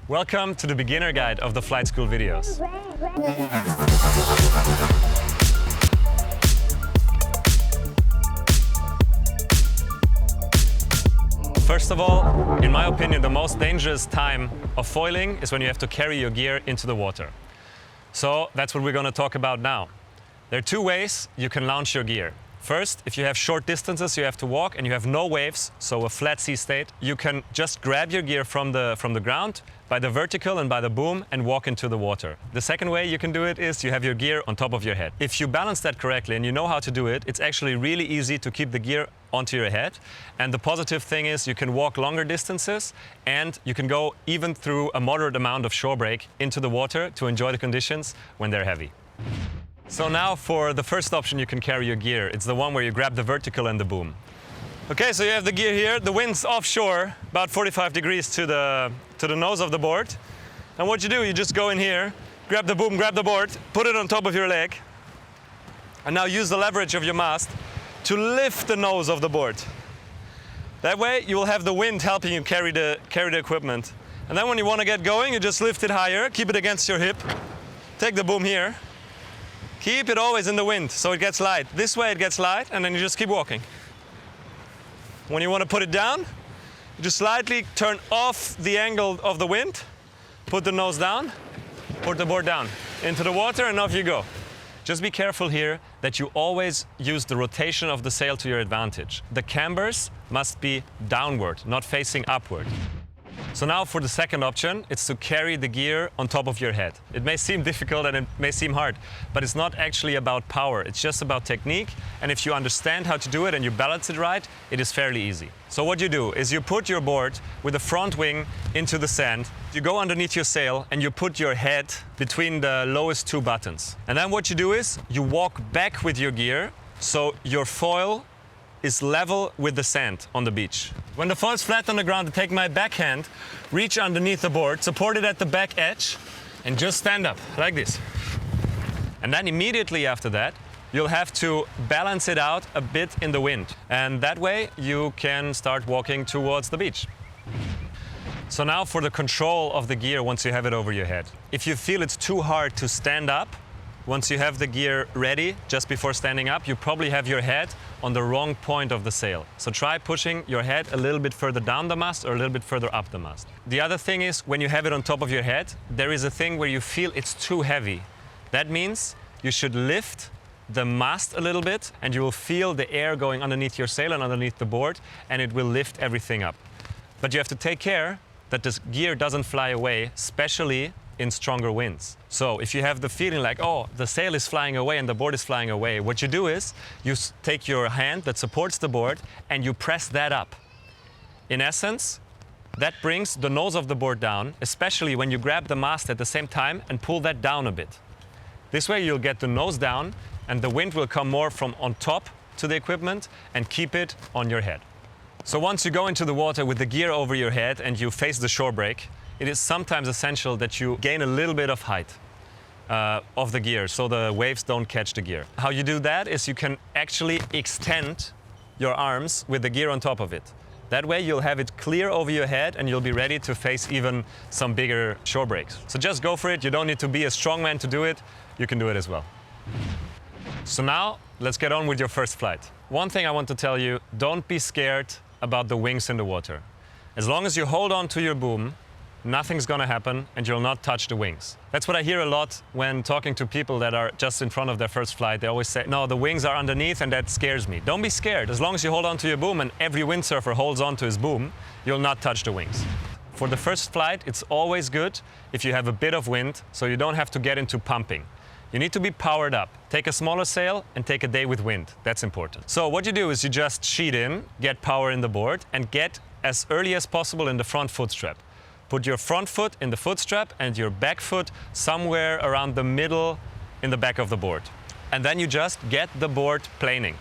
Welcome to the beginner guide of the flight school videos. First of all, in my opinion, the most dangerous time of foiling is when you have to carry your gear into the water. So that's what we're going to talk about now. There are two ways you can launch your gear. First, if you have short distances you have to walk and you have no waves, so a flat sea state, you can just grab your gear from the ground by the vertical and by the boom and walk into the water. The second way you can do it is you have your gear on top of your head. If you balance that correctly and you know how to do it, it's actually really easy to keep the gear onto your head. And the positive thing is you can walk longer distances and you can go even through a moderate amount of shore break into the water to enjoy the conditions when they're heavy. So now for the first option you can carry your gear. It's the one where you grab the vertical and the boom. Okay, so you have the gear here. The wind's offshore, about 45 degrees to the nose of the board. And what you do, you just go in here, grab the boom, grab the board, put it on top of your leg, and now use the leverage of your mast to lift the nose of the board. That way you will have the wind helping you carry the equipment. And then when you want to get going, you just lift it higher, keep it against your hip, take the boom here, keep it always in the wind so it gets light. This way it gets light and then you just keep walking. When you want to put it down, you just slightly turn off the angle of the wind, put the nose down, put the board down into the water and off you go. Just be careful here that you always use the rotation of the sail to your advantage. The cambers must be downward, not facing upward. So now for the second option, it's to carry the gear on top of your head. It may seem difficult and it may seem hard, but it's not actually about power. It's just about technique. And if you understand how to do it and you balance it right, it is fairly easy. So what you do is you put your board with the front wing into the sand. You go underneath your sail and you put your head between the lowest two buttons. And then what you do is you walk back with your gear so your foil is level with the sand on the beach. When the foil is flat on the ground, I take my backhand, reach underneath the board, support it at the back edge, and just stand up like this. And then immediately after that, you'll have to balance it out a bit in the wind. And that way you can start walking towards the beach. So now for the control of the gear once you have it over your head. If you feel it's too hard to stand up, once you have the gear ready, just before standing up, you probably have your head on the wrong point of the sail. So try pushing your head a little bit further down the mast or a little bit further up the mast. The other thing is, when you have it on top of your head, there is a thing where you feel it's too heavy. That means you should lift the mast a little bit and you will feel the air going underneath your sail and underneath the board, and it will lift everything up. But you have to take care that this gear doesn't fly away, especially in stronger winds. So if you have the feeling like, oh, the sail is flying away and the board is flying away, what you do is you take your hand that supports the board and you press that up. In essence, that brings the nose of the board down, especially when you grab the mast at the same time and pull that down a bit. This way you'll get the nose down and the wind will come more from on top to the equipment and keep it on your head. So once you go into the water with the gear over your head and you face the shore break, it is sometimes essential that you gain a little bit of height of the gear so the waves don't catch the gear. How you do that is you can actually extend your arms with the gear on top of it. That way you'll have it clear over your head and you'll be ready to face even some bigger shore breaks. So just go for it. You don't need to be a strong man to do it. You can do it as well. So now let's get on with your first flight. One thing I want to tell you, don't be scared about the wings in the water. As long as you hold on to your boom, nothing's going to happen and you'll not touch the wings. That's what I hear a lot when talking to people that are just in front of their first flight. They always say, no, the wings are underneath and that scares me. Don't be scared. As long as you hold on to your boom, and every windsurfer holds on to his boom, you'll not touch the wings. For the first flight, it's always good if you have a bit of wind, so you don't have to get into pumping. You need to be powered up. Take a smaller sail and take a day with wind. That's important. So what you do is you just sheet in, get power in the board, and get as early as possible in the front foot strap. Put your front foot in the foot strap and your back foot somewhere around the middle in the back of the board. And then you just get the board planing.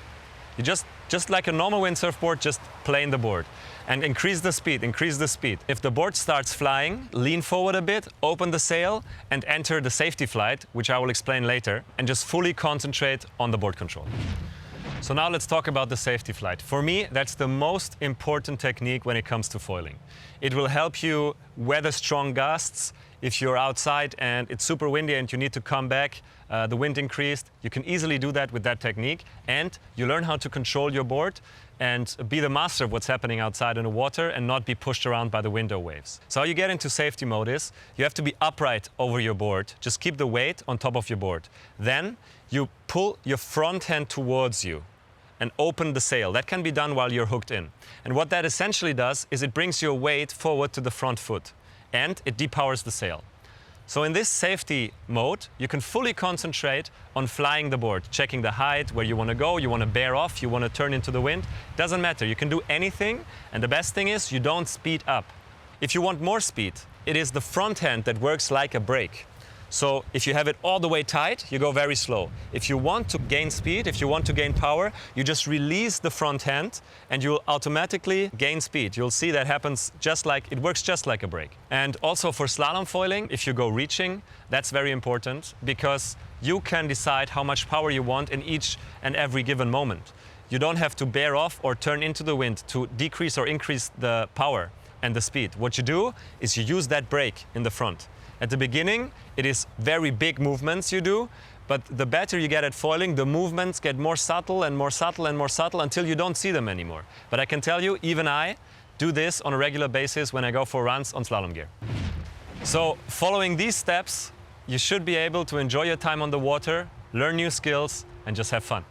You just like a normal windsurf board, just plane the board. And increase the speed, increase the speed. If the board starts flying, lean forward a bit, open the sail and enter the safety flight, which I will explain later, and just fully concentrate on the board control. So now let's talk about the safety flight. For me, that's the most important technique when it comes to foiling. It will help you weather strong gusts. If you're outside and it's super windy and you need to come back, the wind increased, you can easily do that with that technique, and you learn how to control your board and be the master of what's happening outside in the water and not be pushed around by the wind or waves. So how you get into safety mode is you have to be upright over your board. Just keep the weight on top of your board. Then you pull your front hand towards you and open the sail. That can be done while you're hooked in. And what that essentially does is it brings your weight forward to the front foot and it depowers the sail. So in this safety mode, you can fully concentrate on flying the board, checking the height, where you want to go, you want to bear off, you want to turn into the wind. Doesn't matter, you can do anything, and the best thing is you don't speed up. If you want more speed, it is the front hand that works like a brake. So if you have it all the way tight, you go very slow. If you want to gain speed, if you want to gain power, you just release the front hand and you'll automatically gain speed. You'll see that happens it works just like a brake. And also for slalom foiling, if you go reaching, that's very important because you can decide how much power you want in each and every given moment. You don't have to bear off or turn into the wind to decrease or increase the power and the speed. What you do is you use that brake in the front. At the beginning, it is very big movements you do, but the better you get at foiling, the movements get more subtle and more subtle and more subtle until you don't see them anymore. But I can tell you, even I do this on a regular basis when I go for runs on slalom gear. So following these steps, you should be able to enjoy your time on the water, learn new skills, and just have fun.